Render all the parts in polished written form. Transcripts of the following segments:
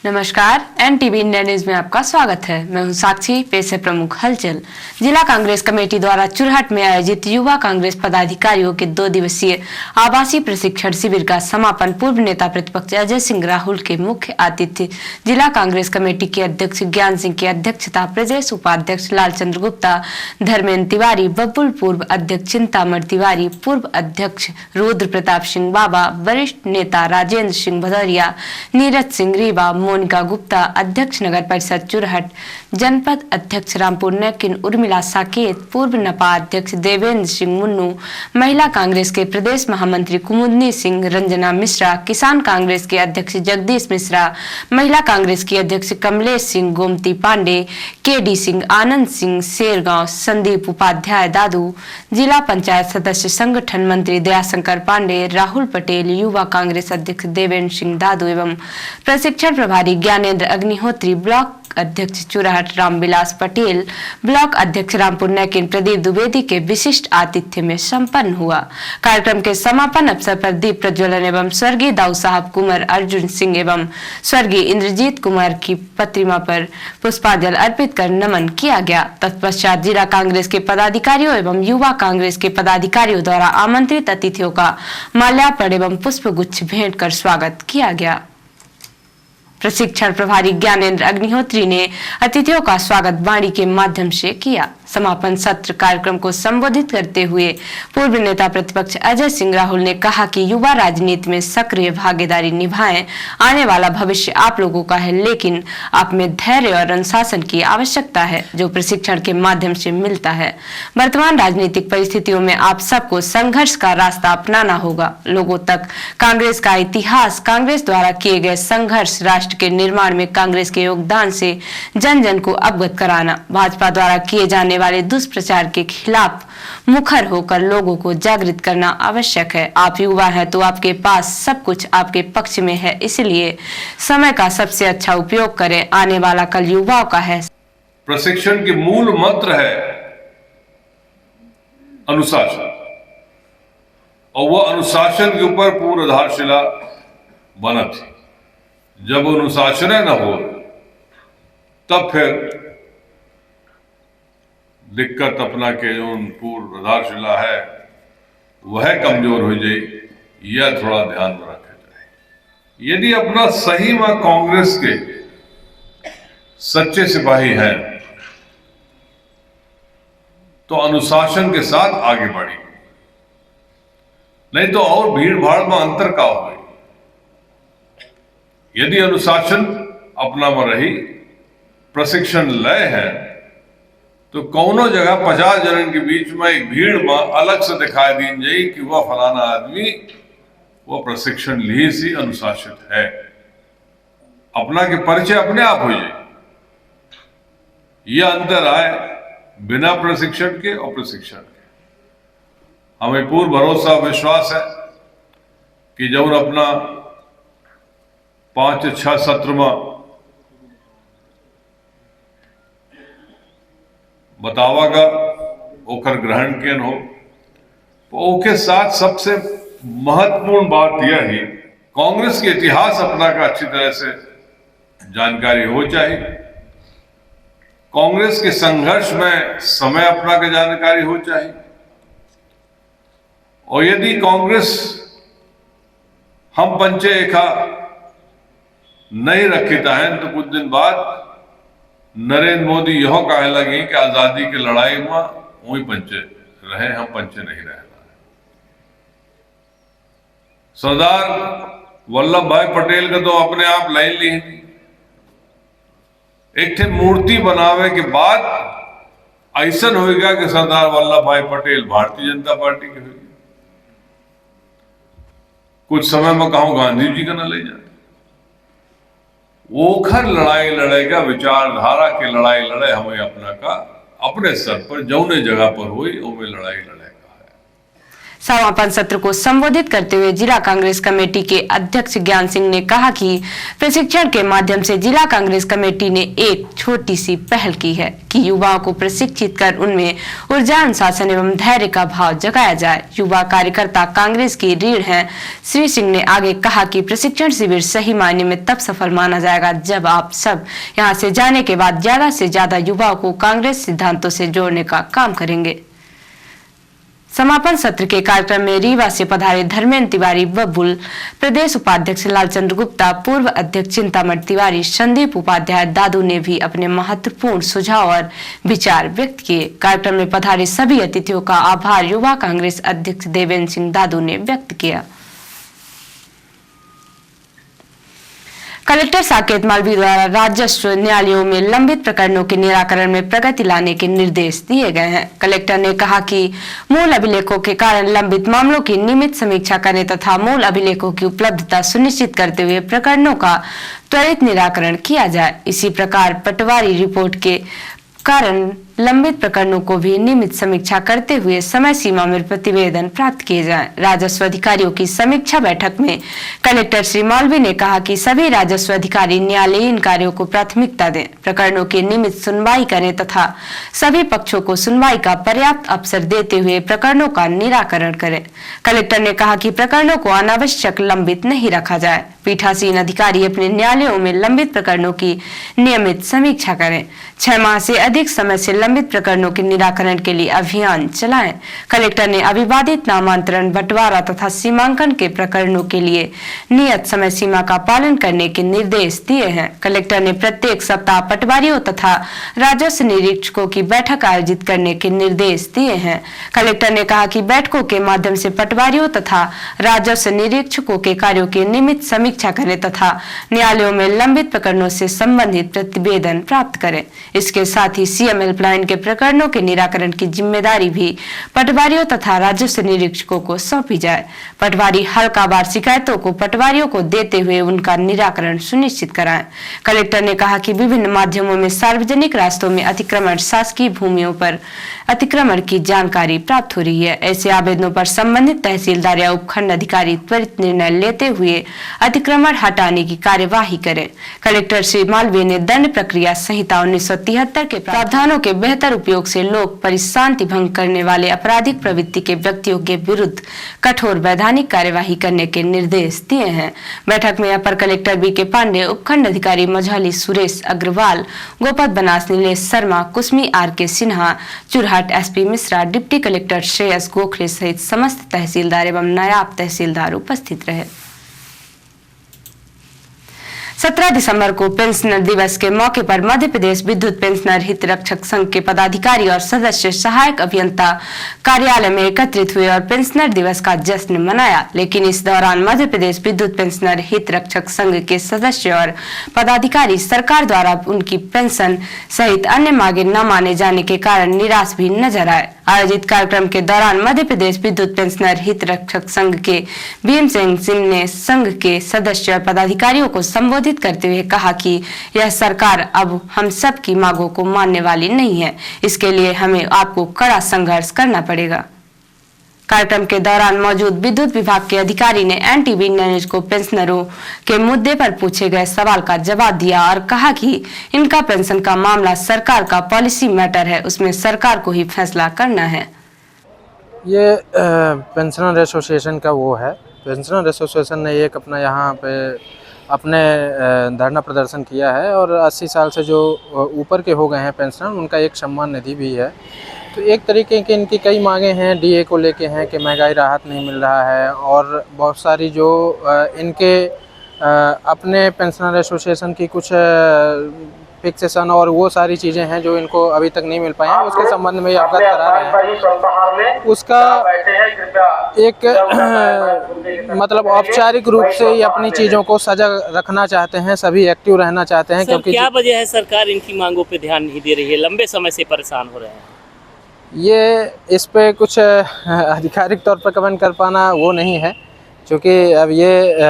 नमस्कार, NTV India news में आपका स्वागत है। मैं हूं साक्षी। पेश है प्रमुख हलचल। जिला कांग्रेस कमेटी द्वारा चुरहट में आयोजित युवा कांग्रेस पदाधिकारियों के 2 दिवसीय आवासीय प्रशिक्षण शिविर का समापन पूर्व नेता प्रतिपक्ष अजय सिंह राहुल के मुख्य आतिथ्य जिला कांग्रेस कमेटी के अध्यक्ष ज्ञान सिंह की अध्यक्षता, प्रदेश उपाध्यक्ष लालचंद्र गुप्ता, धर्मेंद्र तिवारी, बबुल पूर्व अध्यक्ष चिंतामण तिवारी, पूर्व अध्यक्ष रुद्र प्रताप सिंह बाबा, वरिष्ठ नेता राजेंद्र सिंह भदौरिया, नीरज सिंह रीवा, मोनिका गुप्ता, अध्यक्ष नगर परिषद चुरहट, जनपद अध्यक्ष रामपुर नैकिन उर्मिला साकेत, पूर्व नपा अध्यक्ष देवेंद्र सिंह मुन्नू, महिला कांग्रेस के प्रदेश महामंत्री कुमुदनी सिंह, रंजना मिश्रा, किसान कांग्रेस के अध्यक्ष जगदीश मिश्रा, महिला कांग्रेस की अध्यक्ष कमलेश सिंह, गोमती पांडे, केडी सिंह, आनंद सिंह शेरगांव, संदीप उपाध्याय दादू, जिला पंचायत सदस्य संगठन मंत्री दयाशंकर पांडे, राहुल पटेल, युवा कांग्रेस अध्यक्ष देवेंद्र सिंह दादू एवं प्रशिक्षण प्रभारी ज्ञानेंद्र अग्निहोत्री, ब्लॉक अध्यक्ष चुरहट रामविलास पटेल, ब्लॉक अध्यक्ष रामपुर नैकिन प्रदीप द्विवेदी के विशिष्ट आतिथ्य में संपन्न हुआ। कार्यक्रम के समापन अवसर पर दीप प्रज्वलन एवं स्वर्गीय दाऊ साहब कुंवर अर्जुन सिंह एवं स्वर्गीय इंद्रजीत कुमार की प्रतिमा पर पुष्पांजलि अर्पित कर नमन किया गया। तत्पश्चात जिला कांग्रेस के पदाधिकारियों एवं युवा कांग्रेस के पदाधिकारियों द्वारा आमंत्रित अतिथियों का माल्यार्पण एवं पुष्प गुच्छ भेंट कर स्वागत किया गया। प्रशिक्षण प्रभारी ज्ञानेंद्र अग्निहोत्री ने अतिथियों का स्वागत वाणी के माध्यम से किया। समापन सत्र कार्यक्रम को संबोधित करते हुए पूर्व नेता प्रतिपक्ष अजय सिंह राहुल ने कहा कि युवा राजनीति में सक्रिय भागीदारी निभाएं। आने वाला भविष्य आप लोगों का है, लेकिन आप में धैर्य और अनुशासन की आवश्यकता है, जो प्रशिक्षण के माध्यम से मिलता है। वर्तमान राजनीतिक परिस्थितियों में आप सबको संघर्ष का रास्ता अपनाना होगा। लोगों तक कांग्रेस का इतिहास, कांग्रेस द्वारा किए गए संघर्ष, राष्ट्र के निर्माण में कांग्रेस के योगदान से जन जन को अवगत कराना, भाजपा द्वारा किए जाने वाले दुष्प्रचार के खिलाफ मुखर होकर लोगों को जागृत करना आवश्यक है। आप युवा हैं तो आपके पास सब कुछ आपके पक्ष में है, इसलिए समय का सबसे अच्छा उपयोग करें। आने वाला कल युवाओं का है। प्रशिक्षण की मूल मंत्र है अनुशासन, और वह अनुशासन के ऊपर पूर्ण आधारशिला बना थी। जब अनुशासन न हो तब फिर दिक्कत अपना के जो पूर्व आधारशिला है वह कमजोर हो जाए, यह थोड़ा ध्यान में रखा जाए। यदि अपना सही में कांग्रेस के सच्चे सिपाही हैं तो अनुशासन के साथ आगे बढ़ी, नहीं तो और भीड़ भाड़ में अंतर का हो। यदि अनुशासन अपना में रही, प्रशिक्षण लय है, तो कौनो जगह 50 जनन के बीच में एक भीड़ में अलग से दिखाई दी जाए कि वह फलाना आदमी वह प्रशिक्षण लिए सी अनुशासित है। अपना के परिचय अपने आप हो जाए। यह अंतर आए बिना प्रशिक्षण के और प्रशिक्षण के। हमें पूर्ण भरोसा विश्वास है कि जब अपना 5-6 सत्र में बतावागा ओकर ग्रहण के हो, तो ओके साथ सबसे महत्वपूर्ण बात यह है कांग्रेस के इतिहास अपना का अच्छी तरह से जानकारी हो चाहिए। कांग्रेस के संघर्ष में समय अपना का जानकारी हो चाहिए। और यदि कांग्रेस हम पंचे एका नहीं रखी है तो कुछ दिन बाद नरेंद्र मोदी यह कहे लगे कि आजादी की लड़ाई में वही पंचे रहे, हम पंचे नहीं रहे। सरदार वल्लभ भाई पटेल का तो अपने आप लाइन ली। एक थे मूर्ति बनावे के बाद ऐसा होगा कि सरदार वल्लभ भाई पटेल भारतीय जनता पार्टी के होगी। कुछ समय में कहूं गांधी जी का न ले जाए। ओखर लड़ाई लड़ेगा, विचारधारा की लड़ाई लड़े, हमें अपना का अपने स्तर पर जौने जगह पर हुई वो में लड़ाई लड़ेगा है। समापन सत्र को संबोधित करते हुए जिला कांग्रेस कमेटी के अध्यक्ष ज्ञान सिंह ने कहा कि प्रशिक्षण के माध्यम से जिला कांग्रेस कमेटी ने एक छोटी सी पहल की है कि युवाओं को प्रशिक्षित कर उनमें ऊर्जा, अनुशासन एवं धैर्य का भाव जगाया जाए। युवा कार्यकर्ता कांग्रेस की रीढ़ हैं। श्री सिंह ने आगे कहा कि प्रशिक्षण शिविर सही मायने में तब सफल माना जाएगा जब आप सब यहाँ से जाने के बाद ज्यादा से ज्यादा युवाओं को कांग्रेस सिद्धांतों से जोड़ने का काम करेंगे। समापन सत्र के कार्यक्रम में रीवा से पधारे धर्मेंद्र तिवारी, बबुल, प्रदेश उपाध्यक्ष लालचंद्र गुप्ता, पूर्व अध्यक्ष चिंतामण तिवारी, संदीप उपाध्याय, दादू ने भी अपने महत्वपूर्ण सुझाव और विचार व्यक्त किए। कार्यक्रम में पधारे सभी अतिथियों का आभार युवा कांग्रेस अध्यक्ष देवेंद्र सिंह दादू ने व्यक्त किया। कलेक्टर साकेत मालवीय द्वारा राजस्व न्यायालयों में लंबित प्रकरणों के निराकरण में प्रगति लाने के निर्देश दिए गए हैं। कलेक्टर ने कहा कि मूल अभिलेखों के कारण लंबित मामलों की नियमित समीक्षा करने तथा मूल अभिलेखों की उपलब्धता सुनिश्चित करते हुए प्रकरणों का त्वरित निराकरण किया जाए। इसी प्रकार पटवारी रिपोर्ट के कारण लंबित प्रकरणों को भी नियमित समीक्षा करते हुए समय सीमा में प्रतिवेदन प्राप्त किए जाएं। राजस्व अधिकारियों की समीक्षा बैठक में कलेक्टर श्री मालवीय ने कहा कि सभी राजस्व अधिकारी न्यायालयीन कार्यों को प्राथमिकता दें, प्रकरणों की नियमित सुनवाई करें तथा सभी पक्षों को सुनवाई का पर्याप्त अवसर देते हुए प्रकरणों का निराकरण करें। कलेक्टर ने कहा कि प्रकरणों को अनावश्यक लंबित नहीं रखा जाए। पीठासीन अधिकारी अपने न्यायालयों में लंबित प्रकरणों की नियमित समीक्षा करें। 6 माह से अधिक समय से लंबित प्रकरणों के निराकरण के लिए अभियान चलाएं। कलेक्टर ने अविवादित नामांतरण, बंटवारा तथा सीमांकन के प्रकरणों के लिए नियत समय सीमा का पालन करने के निर्देश दिए हैं। कलेक्टर ने प्रत्येक सप्ताह पटवारियों तथा राजस्व निरीक्षकों की बैठक आयोजित करने के निर्देश दिए हैं। कलेक्टर ने कहा कि बैठकों के माध्यम से पटवारियों तथा राजस्व निरीक्षकों के कार्यों की नियमित समीक्षा करें तथा न्यायालयों में लंबित प्रकरणों से संबंधित प्रतिवेदन प्राप्त करें। इसके साथ ही सीएम हेल्पलाइन के प्रकरणों के निराकरण की जिम्मेदारी भी पटवारियों तथा राजस्व निरीक्षकों को सौंपी जाए। पटवारी हल्कावार शिकायतों को पटवारियों को देते हुए उनका निराकरण सुनिश्चित कराएं। कलेक्टर ने कहा कि विभिन्न माध्यमों में सार्वजनिक रास्तों में अतिक्रमण, शासकीय भूमियों पर अतिक्रमण की जानकारी प्राप्त हो रही है। ऐसे आवेदनों पर संबंधित तहसीलदार या उपखंड अधिकारी त्वरित निर्णय लेते हुए अतिक्रमण हटाने की कार्यवाही करें। कलेक्टर श्री मालवीय ने दंड प्रक्रिया संहिता 1973 के प्रावधानों के बेहतर उपयोग से लोक परिशांति भंग करने वाले आपराधिक प्रवृत्ति के व्यक्तियों के विरुद्ध कठोर वैधानिक कार्यवाही करने के निर्देश दिए हैं। बैठक में अपर कलेक्टर बी.के. पांडे, उपखंड अधिकारी Majhauli Suresh Agrawal, Gopad Banas Nilesh Sharma, Kusmi R K. Sinha, Churhat SP Mishra, deputy collector Shreyas Gokhale सहित समस्त तहसीलदार एवं नायब तहसीलदार उपस्थित रहे। 17 दिसंबर को पेंशनर दिवस के मौके पर मध्य प्रदेश विद्युत पेंशनर हित रक्षक संघ के पदाधिकारी और सदस्य सहायक अभियंता कार्यालय में एकत्रित हुए और पेंशनर दिवस का जश्न मनाया। लेकिन इस दौरान मध्य प्रदेश विद्युत पेंशनर हित रक्षक संघ के सदस्य और पदाधिकारी सरकार द्वारा उनकी पेंशन सहित अन्य मांगे न माने जाने के कारण निराश भी नजर आए। आयोजित कार्यक्रम के दौरान मध्य प्रदेश विद्युत पेंशनर हित रक्षक संघ के भीम सिंह ने संघ के सदस्य और पदाधिकारियों को संबोधित करते हुए कहा कि यह सरकार अब हम सब की मांगों को मानने वाली नहीं है। इसके लिए हमें आपको कड़ा संघर्ष करना पड़ेगा। कार्यक्रम के दौरान मौजूद विद्युत विभाग के अधिकारी ने एनटीवी न्यूज को पेंशनरों के मुद्दे पर पूछे गए सवाल का जवाब दिया और कहा कि इनका पेंशन का मामला सरकार का पॉलिसी मैटर है, उसमें सरकार को ही फैसला करना है। ये पेंशनर एसोसिएशन का वो है। पेंशनर एसोसिएशन ने एक अपना यहाँ पे अपने धरना प्रदर्शन किया है और 80 साल से जो ऊपर के हो गए हैं पेंशनर, उनका एक सम्मान निधि भी है। तो एक तरीके की इनकी कई मांगे हैं, डीए को लेके हैं कि महंगाई राहत नहीं मिल रहा है और बहुत सारी जो इनके अपने पेंशनर एसोसिएशन की कुछ फिक्सेशन और वो सारी चीज़ें हैं जो इनको अभी तक नहीं मिल पाए हैं, उसके संबंध में अवगत करा रहे हैं। उसका एक मतलब औपचारिक रूप से ये अपनी चीज़ों को सजग रखना चाहते हैं, सभी एक्टिव रहना चाहते हैं। क्योंकि क्या वजह है सरकार इनकी मांगों पे ध्यान नहीं दे रही है, लंबे समय से परेशान हो रहे हैं? ये इस पे कुछ आधिकारिक तौर पर कमेंट कर पाना वो नहीं है, क्योंकि अब ये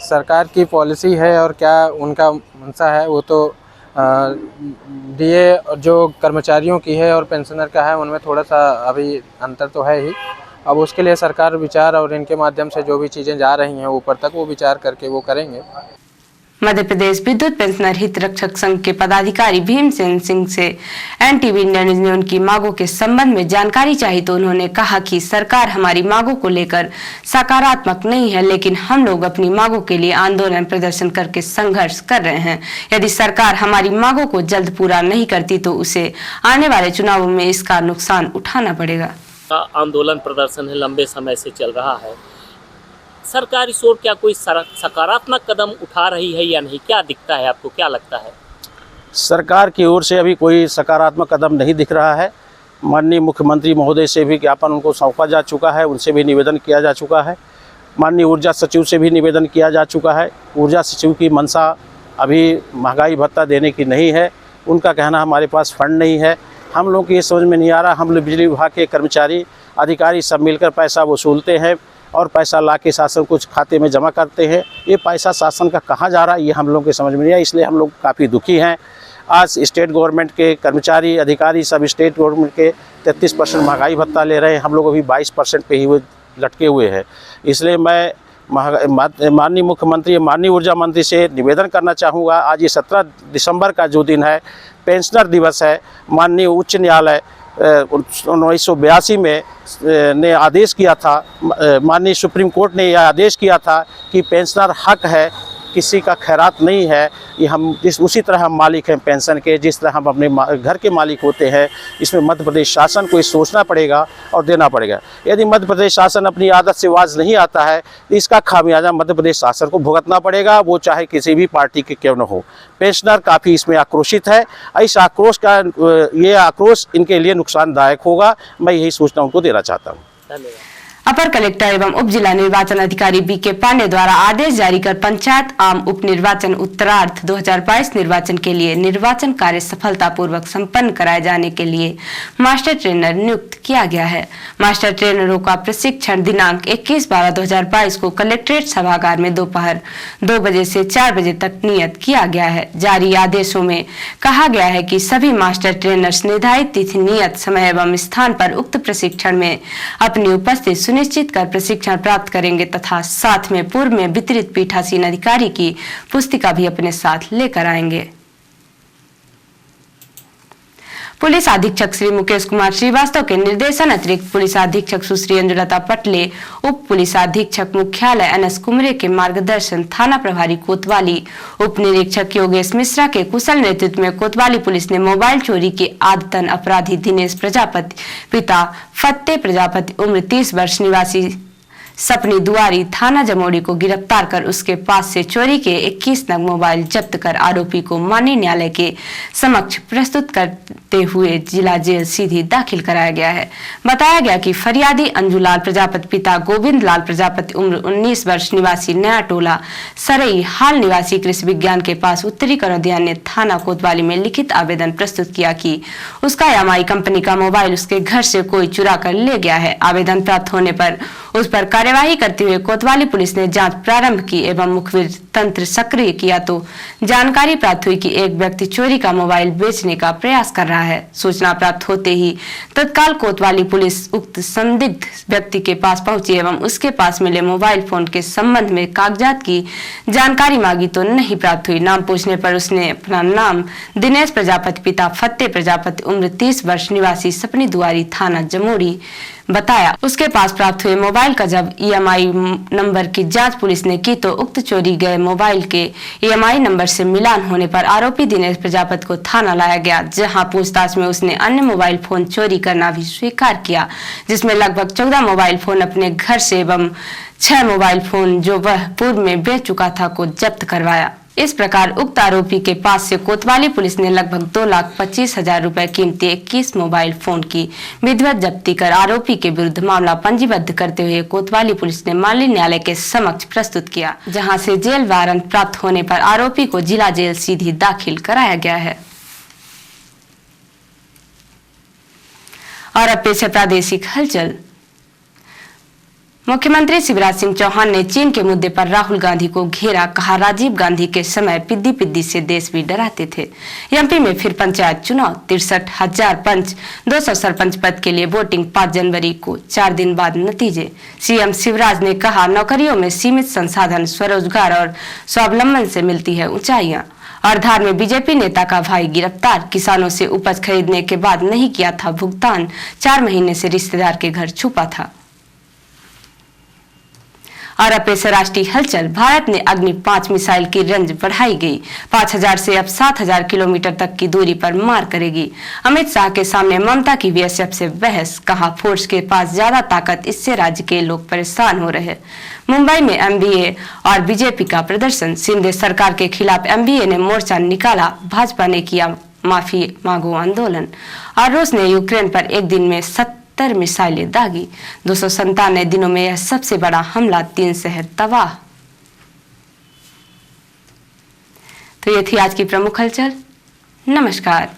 सरकार की पॉलिसी है और क्या उनका मंशा है वो तो डीए जो कर्मचारियों की है और पेंशनर का है उनमें थोड़ा सा अभी अंतर तो है ही। अब उसके लिए सरकार विचार और इनके माध्यम से जो भी चीज़ें जा रही हैं ऊपर तक, वो विचार करके वो करेंगे। मध्य प्रदेश विद्युत पेंशनर हित रक्षक संघ के पदाधिकारी भीमसेन सिंह से एनटीवी इंडिया न्यूज ने उनकी मांगों के संबंध में जानकारी चाही तो उन्होंने कहा कि सरकार हमारी मांगों को लेकर सकारात्मक नहीं है, लेकिन हम लोग अपनी मांगों के लिए आंदोलन प्रदर्शन करके संघर्ष कर रहे हैं। यदि सरकार हमारी मांगों को जल्द पूरा नहीं करती तो उसे आने वाले चुनावों में इसका नुकसान उठाना पड़ेगा। आंदोलन प्रदर्शन है, लंबे समय से चल रहा है। सरकार इस ओर क्या कोई सकारात्मक कदम उठा रही है या नहीं, क्या दिखता है आपको, क्या लगता है? सरकार की ओर से अभी कोई सकारात्मक कदम नहीं दिख रहा है। माननीय मुख्यमंत्री महोदय से भी ज्ञापन उनको सौंपा जा चुका है, उनसे भी निवेदन किया जा चुका है। माननीय ऊर्जा सचिव से भी निवेदन किया जा चुका है। ऊर्जा सचिव की मंशा अभी महंगाई भत्ता देने की नहीं है, उनका कहना हमारे पास फंड नहीं है। हम लोग की ये समझ में नहीं आ रहा, हम लोग बिजली विभाग के कर्मचारी अधिकारी सब मिलकर पैसा वसूलते हैं और पैसा ला के शासन कुछ खाते में जमा करते हैं। ये पैसा शासन का कहाँ जा रहा है ये हम लोग के समझ में नहीं आया, इसलिए हम लोग काफ़ी दुखी हैं। आज स्टेट गवर्नमेंट के कर्मचारी अधिकारी सब स्टेट गवर्नमेंट के 33% महंगाई भत्ता ले रहे हैं, हम लोग अभी 22% पे ही लटके हुए हैं। इसलिए मैं माननीय मुख्यमंत्री, माननीय ऊर्जा मंत्री से निवेदन करना चाहूँगा, आज ये 17 दिसंबर का जो दिन है पेंशनर दिवस है, माननीय उच्च न्यायालय 1982 में ने आदेश किया था, माननीय सुप्रीम कोर्ट ने यह आदेश किया था कि पेंशनर हक है, किसी का खैरात नहीं है। ये हम उसी तरह हम मालिक हैं पेंशन के, जिस तरह हम अपने घर के मालिक होते हैं। इसमें मध्य प्रदेश शासन को सोचना पड़ेगा और देना पड़ेगा। यदि मध्य प्रदेश शासन अपनी आदत से बाज नहीं आता है तो इसका खामियाजा मध्य प्रदेश शासन को भुगतना पड़ेगा, वो चाहे किसी भी पार्टी के क्यों न हो। पेंशनर काफ़ी इसमें आक्रोशित है। इस आक्रोश का ये आक्रोश इनके लिए नुकसानदायक होगा, मैं यही सूचना उनको देना चाहता हूँ। धन्यवाद। अपर कलेक्टर एवं उप जिला निर्वाचन अधिकारी बीके पांडे द्वारा आदेश जारी कर पंचायत आम उप निर्वाचन उत्तरार्ध 2022 निर्वाचन के लिए निर्वाचन कार्य सफलतापूर्वक संपन्न कराए जाने के लिए मास्टर ट्रेनर नियुक्त किया गया है। मास्टर ट्रेनरों का प्रशिक्षण दिनांक 21/12/2022 को कलेक्ट्रेट सभागार में दोपहर 2 बजे से 4 बजे तक नियत किया गया है। जारी आदेशों में कहा गया है कि सभी मास्टर ट्रेनर्स निर्धारित तिथि, नियत समय एवं स्थान पर उक्त प्रशिक्षण में अपनी उपस्थिति सुनिश्चित कर प्रशिक्षण प्राप्त करेंगे तथा साथ में पूर्व में वितरित पीठासीन अधिकारी की पुस्तिका भी अपने साथ लेकर आएंगे। पुलिस अधीक्षक श्री मुकेश कुमार श्रीवास्तव के निर्देशन अतिरिक्त पुलिस अधीक्षक सुश्री अंजुलता पटले, उप पुलिस अधीक्षक मुख्यालय अनस कुमरे के मार्गदर्शन, थाना प्रभारी कोतवाली उप निरीक्षक योगेश मिश्रा के कुशल नेतृत्व में कोतवाली पुलिस ने मोबाइल चोरी के आदतन अपराधी दिनेश प्रजापति पिता फत्ते प्रजापति उम्र 30 वर्ष निवासी सपनी दुआरी थाना जमोड़ी को गिरफ्तार कर उसके पास से चोरी के 21 नग मोबाइल जब्त कर आरोपी को माननीय न्यायालय के समक्ष प्रस्तुत करते हुए जिला जेल सीधी दाखिल कराया गया है। बताया गया कि फरियादी अंजुलाल प्रजापति पिता गोविंद लाल प्रजापति उम्र 19 वर्ष निवासी नया टोला सरई हाल निवासी कृषि विज्ञान के पास उत्तरी कनौदिया ने थाना कोतवाली में लिखित आवेदन प्रस्तुत किया कि उसका एमआई कंपनी का मोबाइल उसके घर से कोई चुरा कर ले गया है। आवेदन प्राप्त होने पर उस पर कार्यवाही करते हुए कोतवाली पुलिस ने जांच प्रारंभ की एवं मुखबिर तंत्र सक्रिय किया तो जानकारी प्राप्त हुई कि एक व्यक्ति चोरी का मोबाइल बेचने का प्रयास कर रहा है। सूचना प्राप्त होते ही तत्काल कोतवाली पुलिस उक्त संदिग्ध व्यक्ति के पास पहुंची एवं उसके पास मिले मोबाइल फोन के संबंध में कागजात की जानकारी मांगी तो नहीं प्राप्त हुई। नाम पूछने पर उसने अपना नाम दिनेश प्रजापति पिता फत्ते प्रजापति उम्र 30 वर्ष निवासी सपनी दुआरी थाना जमोड़ी बताया। उसके पास प्राप्त हुए मोबाइल का जब ईएमआई नंबर की जांच पुलिस ने की तो उक्त चोरी गए मोबाइल के ईएमआई नंबर से मिलान होने पर आरोपी दिनेश प्रजापति को थाना लाया गया, जहां पूछताछ में उसने अन्य मोबाइल फोन चोरी करना भी स्वीकार किया, जिसमें लगभग 14 मोबाइल फोन अपने घर से एवं 6 मोबाइल फोन जो वह पूर्व में बेच चुका था को जब्त करवाया। इस प्रकार उक्त आरोपी के पास से कोतवाली पुलिस ने लगभग 2,25,000 रुपए कीमती 21 मोबाइल फोन की विधिवत जब्ती कर आरोपी के विरुद्ध मामला पंजीबद्ध करते हुए कोतवाली पुलिस ने माननीय न्यायालय के समक्ष प्रस्तुत किया, जहां से जेल वारंट प्राप्त होने पर आरोपी को जिला जेल सीधी दाखिल कराया गया है। और अब पेश है प्रादेशिक हलचल। मुख्यमंत्री शिवराज सिंह चौहान ने चीन के मुद्दे पर राहुल गांधी को घेरा, कहा राजीव गांधी के समय पिद्दी पिद्दी से देश भी डराते थे। एमपी में फिर पंचायत चुनाव, 63,000 पंच, 200 सरपंच पद के लिए वोटिंग 5 जनवरी को, 4 दिन बाद नतीजे। सीएम शिवराज ने कहा नौकरियों में सीमित संसाधन, स्वरोजगार और स्वावलंबन से मिलती है ऊंचाइयां। और धार में बीजेपी नेता का भाई गिरफ्तार, किसानों से उपज खरीदने के बाद नहीं किया था भुगतान, 4 महीने से रिश्तेदार के घर छुपा था। और अब से राष्ट्रीय हलचल, भारत ने अग्नि 5 मिसाइल की रेंज बढ़ाई गई, 5000 से अब 7000 किलोमीटर तक की दूरी पर मार करेगी। अमित शाह के सामने ममता की बीएसएफ से बहस, कहा फोर्स के पास ज्यादा ताकत, इससे राज्य के लोग परेशान हो रहे। मुंबई में एमबीए और बीजेपी का प्रदर्शन, शिंदे सरकार के खिलाफ एमबीए ने मोर्चा निकाला, भाजपा ने किया माफी मांगो आंदोलन। और रूस ने यूक्रेन पर एक दिन में 70 मिसाइलें दागी, 297 दिनों में यह सबसे बड़ा हमला, 3 शहर तबाह। तो ये थी आज की प्रमुख हलचल। नमस्कार।